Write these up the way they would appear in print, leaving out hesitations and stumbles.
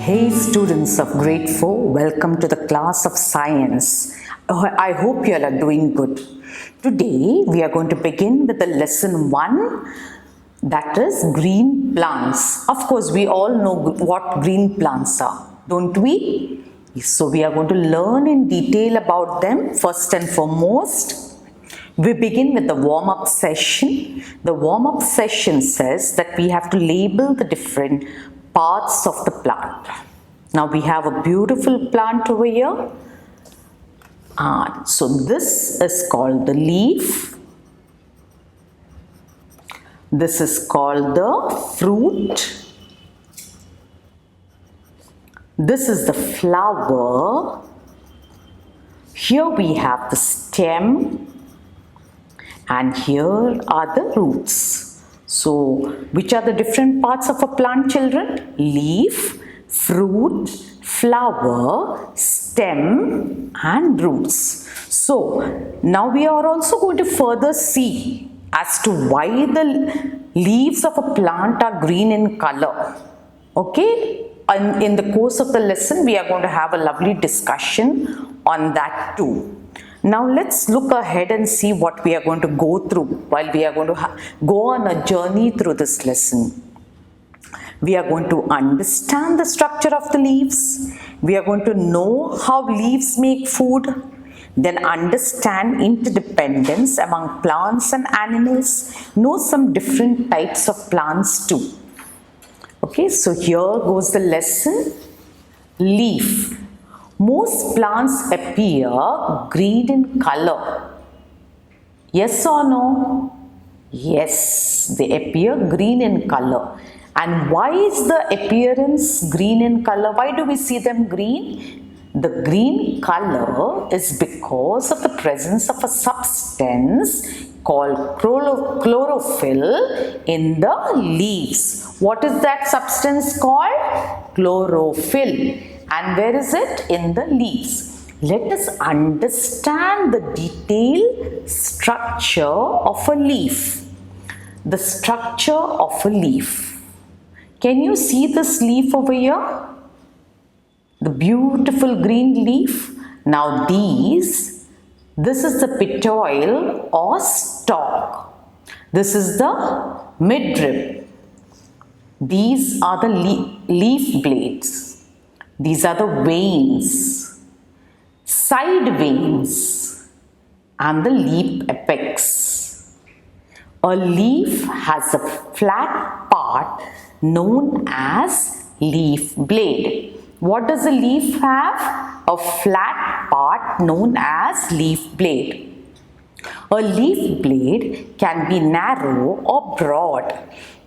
Hey students of grade 4, welcome to the class of science. I hope you all are doing good. Today we are going to begin with the lesson 1, that is green plants. Of course, we all know what green plants are, don't we? So we are going to learn in detail about them. First and foremost, we begin with the warm-up session. The warm-up session says that we have to label the different parts of the plant. Now we have a beautiful plant over here. So this is called the leaf. This is called the fruit. This is the flower. Here we have the stem. And here are the roots. So, which are the different parts of a plant, children? Leaf, fruit, flower, stem, and roots. So, now we are also going to further see as to why the leaves of a plant are green in color. Okay? And in the course of the lesson, we are going to have a lovely discussion on that too. Now let's look ahead and see what we are going to go through while we are going to go on a journey through this lesson. We are going to understand the structure of the leaves. We are going to know how leaves make food. Then understand interdependence among plants and animals. Know some different types of plants too. Okay, so here goes the lesson. Leaf. Most plants appear green in color. Yes or no? Yes, they appear green in color. And why is the appearance green in color? Why do we see them green? The green color is because of the presence of a substance called chlorophyll in the leaves. What is that substance called? Chlorophyll. And where is it? In the leaves. Let us understand the detailed structure of a leaf. The structure of a leaf. Can you see this leaf over here? The beautiful green leaf. Now this is the petiole or stalk. This is the midrib. These are the leaf blades. These are the veins, side veins, and the leaf apex. A leaf has a flat part known as leaf blade. What does a leaf have? A flat part known as leaf blade. A leaf blade can be narrow or broad.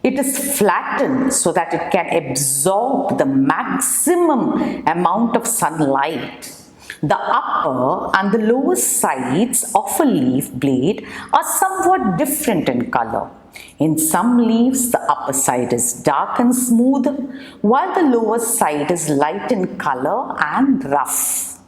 It is flattened so that it can absorb the maximum amount of sunlight. The upper and the lower sides of a leaf blade are somewhat different in color. In some leaves, the upper side is dark and smooth, while the lower side is light in color and rough.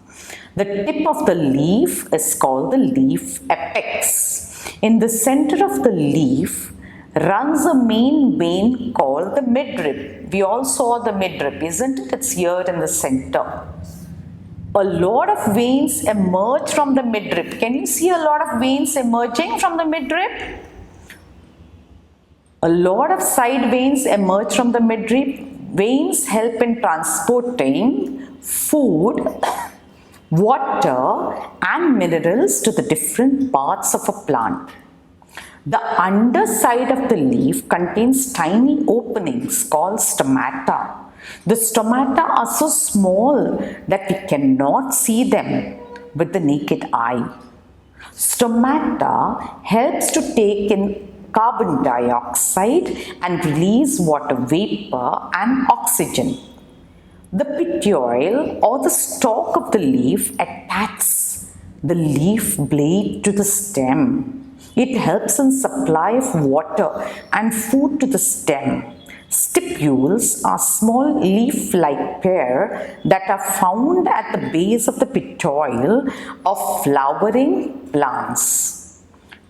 The tip of the leaf is called the leaf apex. In the center of the leaf runs a main vein called the midrib. We all saw the midrib, isn't it? It's here in the center. A lot of veins emerge from the midrib. Can you see a lot of veins emerging from the midrib? A lot of side veins emerge from the midrib. Veins help in transporting food, water, and minerals to the different parts of a plant. The underside of the leaf contains tiny openings called stomata. The stomata are so small that we cannot see them with the naked eye. Stomata helps to take in carbon dioxide and release water vapor and oxygen. The petiole or the stalk of the leaf attacks the leaf blade to the stem. It helps in supply of water and food to the stem. Stipules are small leaf-like pair that are found at the base of the petiole of flowering plants.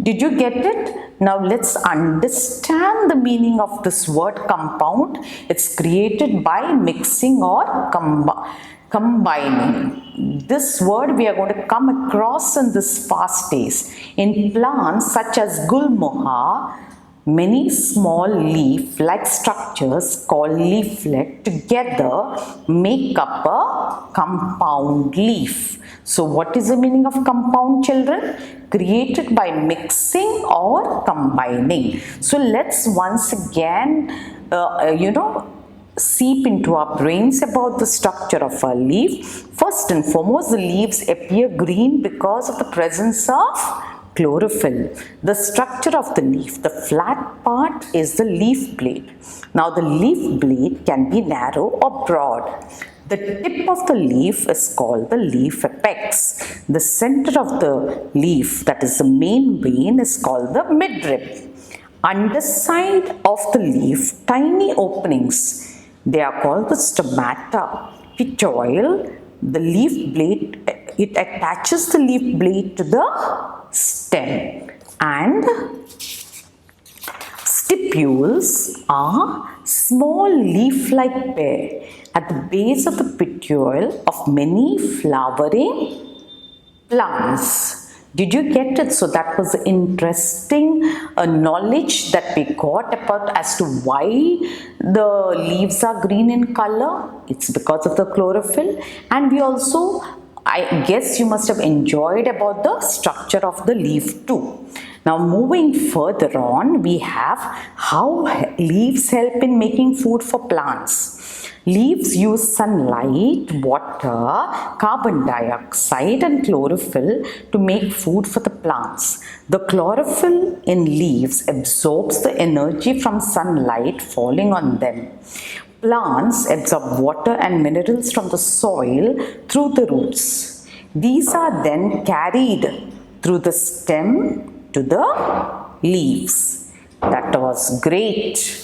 Did you get it? Now let's understand the meaning of this word compound. It's created by mixing or combining. This word we are going to come across in this fast days. In plants such as gulmohar, many small leaf-like structures called leaflet together make up a compound leaf. So what is the meaning of compound, children? Created by mixing or combining. So let's once again, seep into our brains about the structure of a leaf. First and foremost, the leaves appear green because of the presence of chlorophyll. The structure of the leaf, the flat part is the leaf blade. Now the leaf blade can be narrow or broad. The tip of the leaf is called the leaf apex. The center of the leaf, that is the main vein, is called the midrib. Underside of the leaf, tiny openings, they are called the stomata. Pituole, the leaf blade, it attaches the leaf blade to the stem, and stipules are small leaf-like pair at the base of the petiole of many flowering plants. Did you get it? So that was interesting knowledge that we got about as to why the leaves are green in color. It's because of the chlorophyll. And we also, I guess you must have enjoyed about the structure of the leaf too. Now moving further on, we have how leaves help in making food for plants. Leaves use sunlight, water, carbon dioxide and chlorophyll to make food for the plants. The chlorophyll in leaves absorbs the energy from sunlight falling on them. Plants absorb water and minerals from the soil through the roots. These are then carried through the stem to the leaves. That was great.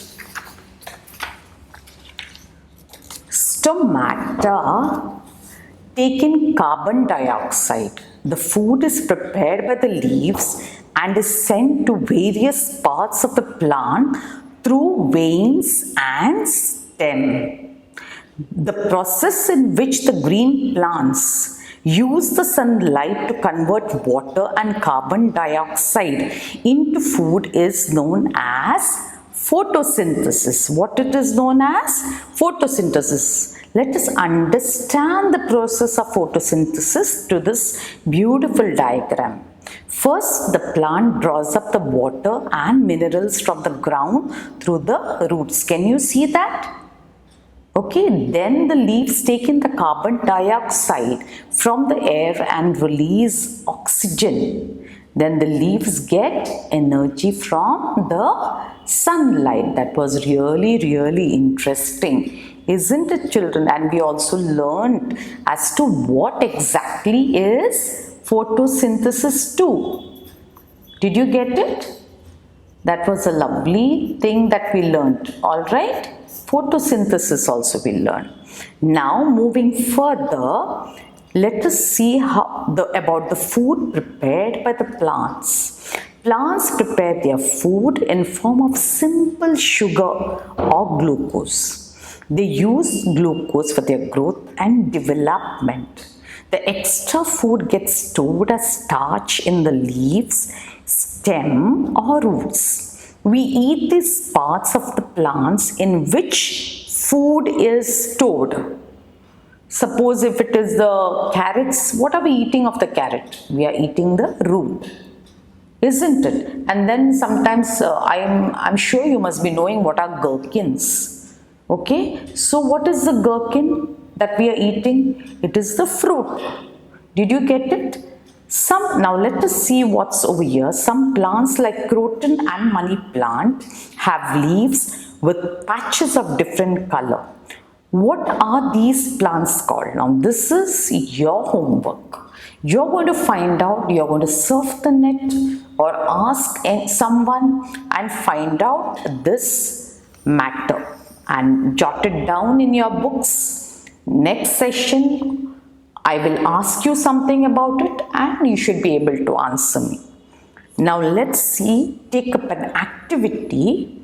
Stomata take in carbon dioxide. The food is prepared by the leaves and is sent to various parts of the plant through veins and stem. The process in which the green plants use the sunlight to convert water and carbon dioxide into food is known as photosynthesis. What it is known as? Photosynthesis. Let us understand the process of photosynthesis to this beautiful diagram. First, the plant draws up the water and minerals from the ground through the roots. Can you see that? Okay, then the leaves take in the carbon dioxide from the air and release oxygen. Then the leaves get energy from the sunlight. That was really interesting, isn't it, children? And we also learned as to what exactly is photosynthesis too. Did you get it? That was a lovely thing that we learned. All right, photosynthesis also we learned. Now moving further, let us see about the food prepared by the plants. Plants prepare their food in form of simple sugar or glucose. They use glucose for their growth and development. The extra food gets stored as starch in the leaves, stem or roots. We eat these parts of the plants in which food is stored. Suppose if it is the carrots, what are we eating of the carrot? We are eating the root, isn't it? And then sometimes I'm sure you must be knowing what are gherkins. Okay, so what is the gherkin that we are eating? It is the fruit. Did you get it? Now let us see what's over here. Some plants like croton and money plant have leaves with patches of different color. What are these plants called? Now this is your homework. You're going to find out, you're going to surf the net or ask someone and find out this matter and jot it down in your books. Next session, I will ask you something about it and you should be able to answer me. Now let's see, take up an activity.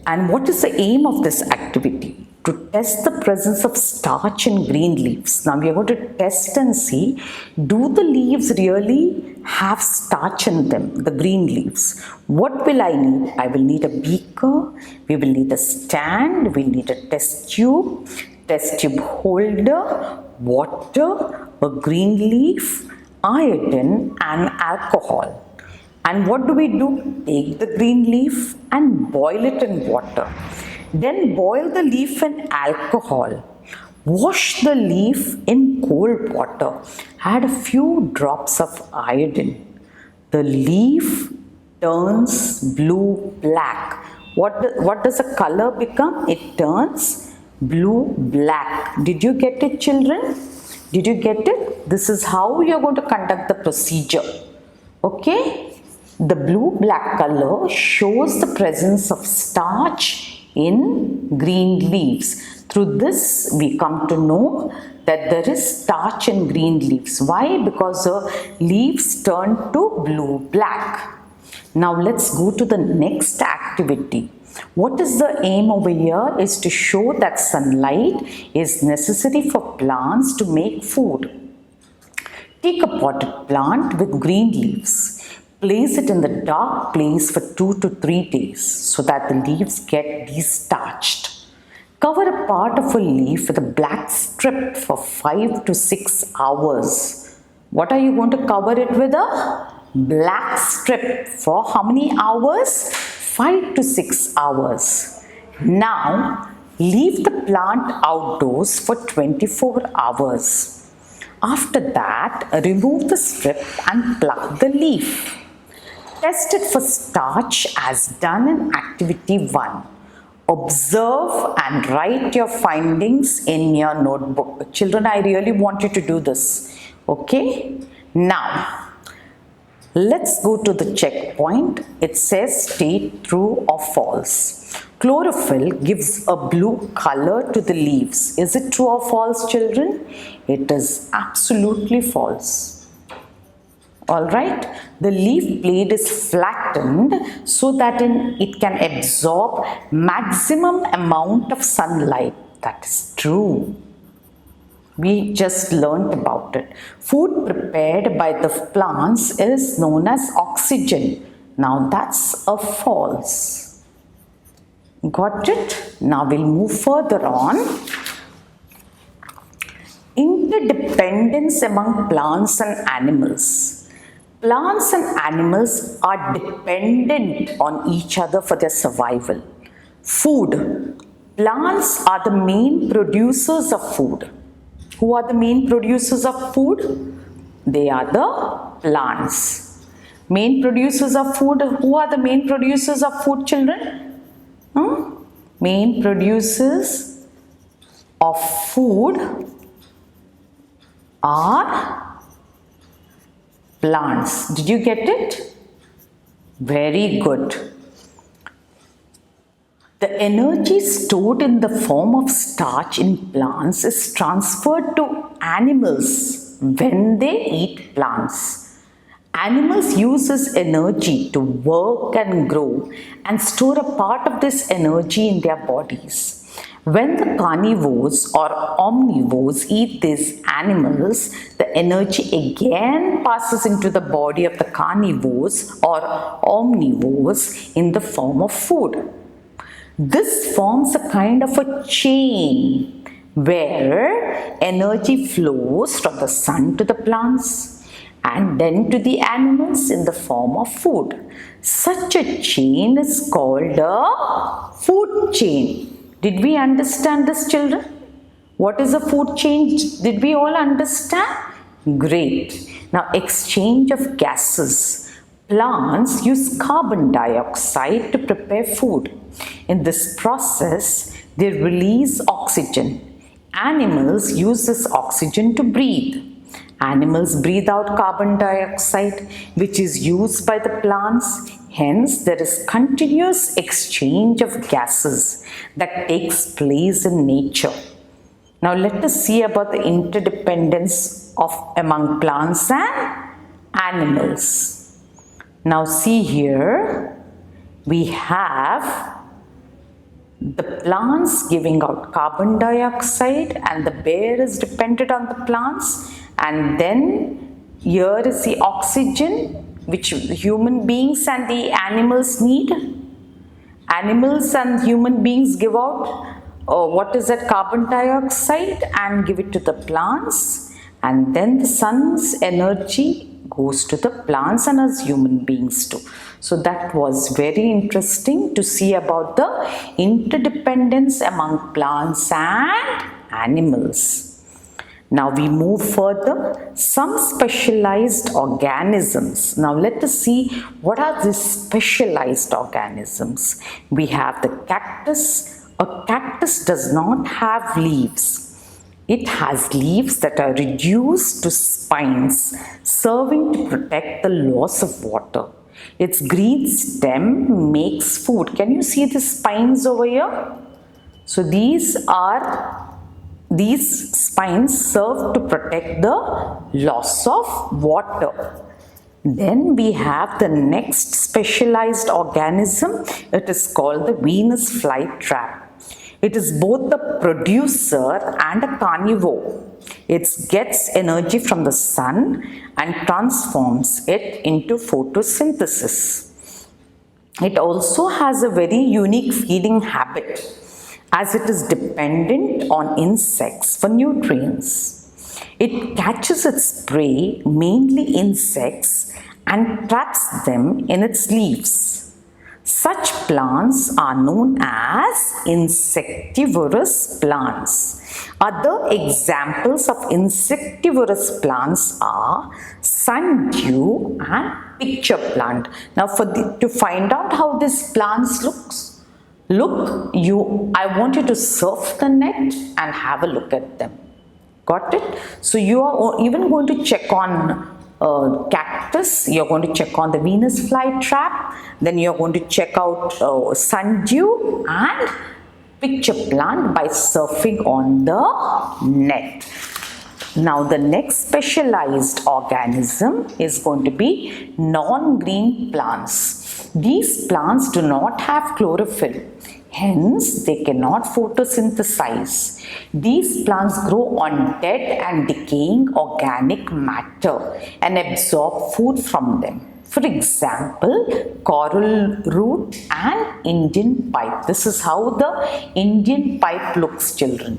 And what is the aim of this activity? To test the presence of starch in green leaves. Now we are going to test and see, do the leaves really have starch in them, the green leaves? What will I need? I will need a beaker, we will need a stand, we'll need a test tube holder, water, a green leaf, iodine and alcohol. And what do? Take the green leaf and boil it in water. Then boil the leaf in alcohol. Wash the leaf in cold water. Add a few drops of iodine. The leaf turns blue-black. What does the color become? It turns blue-black. Did you get it, children? Did you get it? This is how you are going to conduct the procedure. Okay? The blue-black color shows the presence of starch in green leaves. Through this, we come to know that there is starch in green leaves. Why? Because the leaves turn to blue-black. Now let's go to the next activity. What is the aim over here? Is to show that sunlight is necessary for plants to make food. Take a potted plant with green leaves. Place it in the dark place for 2 to 3 days so that the leaves get de-starched. Cover a part of a leaf with a black strip for 5 to 6 hours. What are you going to cover it with? A black strip for how many hours? 5 to 6 hours. Now, leave the plant outdoors for 24 hours. After that, remove the strip and pluck the leaf. Test it for starch as done in activity 1. Observe and write your findings in your notebook. Children, I really want you to do this. Okay? Now, let's go to the checkpoint. It says state true or false. Chlorophyll gives a blue color to the leaves. Is it true or false, children? It is absolutely false. Alright, the leaf blade is flattened so that it can absorb maximum amount of sunlight. That is true. We just learnt about it. Food prepared by the plants is known as oxygen. Now that's a false. Got it? Now we'll move further on. Interdependence among plants and animals. Plants and animals are dependent on each other for their survival. Food. Plants are the main producers of food. Who are the main producers of food? They are the plants. Main producers of food. Who are the main producers of food, children? Main producers of food are plants. Did you get it? Very good. The energy stored in the form of starch in plants is transferred to animals when they eat plants. Animals use this energy to work and grow and store a part of this energy in their bodies. When the carnivores or omnivores eat these animals, the energy again passes into the body of the carnivores or omnivores in the form of food. This forms a kind of a chain where energy flows from the sun to the plants and then to the animals in the form of food. Such a chain is called a food chain. Did we understand this, children? What is a food chain? Did we all understand? Great. Now, exchange of gases. Plants use carbon dioxide to prepare food. In this process, they release oxygen. Animals use this oxygen to breathe. Animals breathe out carbon dioxide, which is used by the plants. Hence, there is continuous exchange of gases that takes place in nature. Now, let us see about the interdependence among plants and animals. Now see here, we have the plants giving out carbon dioxide and the bear is dependent on the plants, and then here is the oxygen which human beings and the animals need. Animals and human beings give out what is that carbon dioxide and give it to the plants, and then the sun's energy goes to the plants and us human beings too. So that was very interesting to see about the interdependence among plants and animals. Now we move further, some specialized organisms. Now let us see what are these specialized organisms. We have the cactus. A cactus does not have leaves. It has leaves that are reduced to spines, serving to protect the loss of water. Its green stem makes food. Can you see the spines over here? So these spines serve to protect the loss of water. Then we have the next specialized organism. It is called the Venus flytrap. It is both the producer and a carnivore. It gets energy from the sun and transforms it into photosynthesis. It also has a very unique feeding habit, as it is dependent on insects for nutrients. It catches its prey, mainly insects, and traps them in its leaves. Such plants are known as insectivorous plants. Other examples of insectivorous plants are sundew and pitcher plant. Now to find out how these plants I want you to surf the net and have a look at them. Got it? So you are even going to check on cactus, you're going to check on the Venus flytrap, then you're going to check out sundew and pitcher plant by surfing on the net. Now the next specialized organism is going to be non-green plants. These plants do not have chlorophyll. Hence, they cannot photosynthesize. These plants grow on dead and decaying organic matter and absorb food from them. For example, coral root and Indian pipe. This is how the Indian pipe looks, children.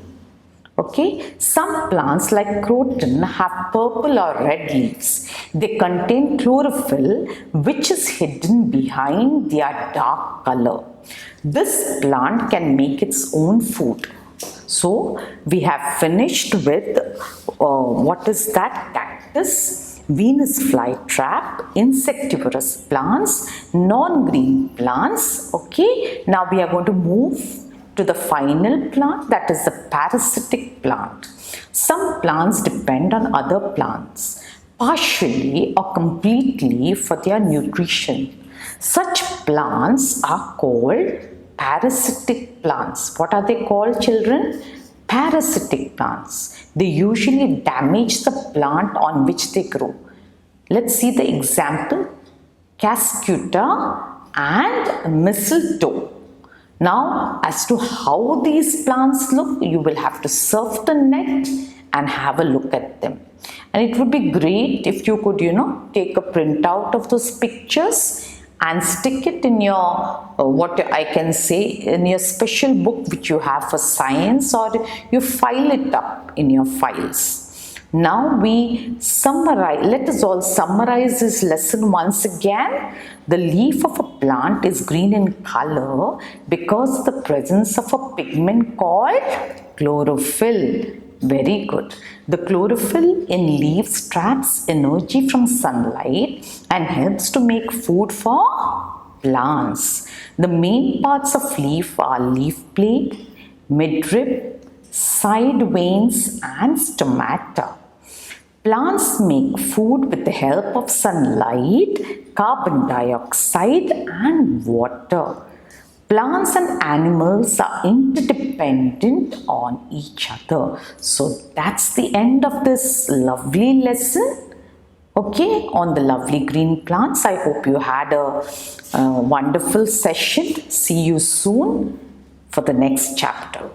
Okay, some plants like croton have purple or red leaves. They contain chlorophyll, which is hidden behind their dark color. This plant can make its own food. So we have finished with what is that? Cactus, Venus flytrap, insectivorous plants, non-green plants. Okay, now we are going to move to the final plant, that is the parasitic plant. Some plants depend on other plants, partially or completely, for their nutrition. Such plants are called parasitic plants. What are they called, children? Parasitic plants. They usually damage the plant on which they grow. Let's see the example. Cascuta and mistletoe. Now, as to how these plants look, you will have to surf the net and have a look at them. And it would be great if you could, take a printout of those pictures and stick it in your, in your special book which you have for science, or you file it up in your files. Now we summarize, let us all summarize this lesson once again. The leaf of a plant is green in color because of the presence of a pigment called chlorophyll. Very good. The chlorophyll in leaves traps energy from sunlight and helps to make food for plants. The main parts of leaf are leaf plate, midrib, side veins and stomata. Plants make food with the help of sunlight, carbon dioxide and water. Plants and animals are interdependent on each other. So that's the end of this lovely lesson. Okay, on the lovely green plants. I hope you had a wonderful session. See you soon for the next chapter.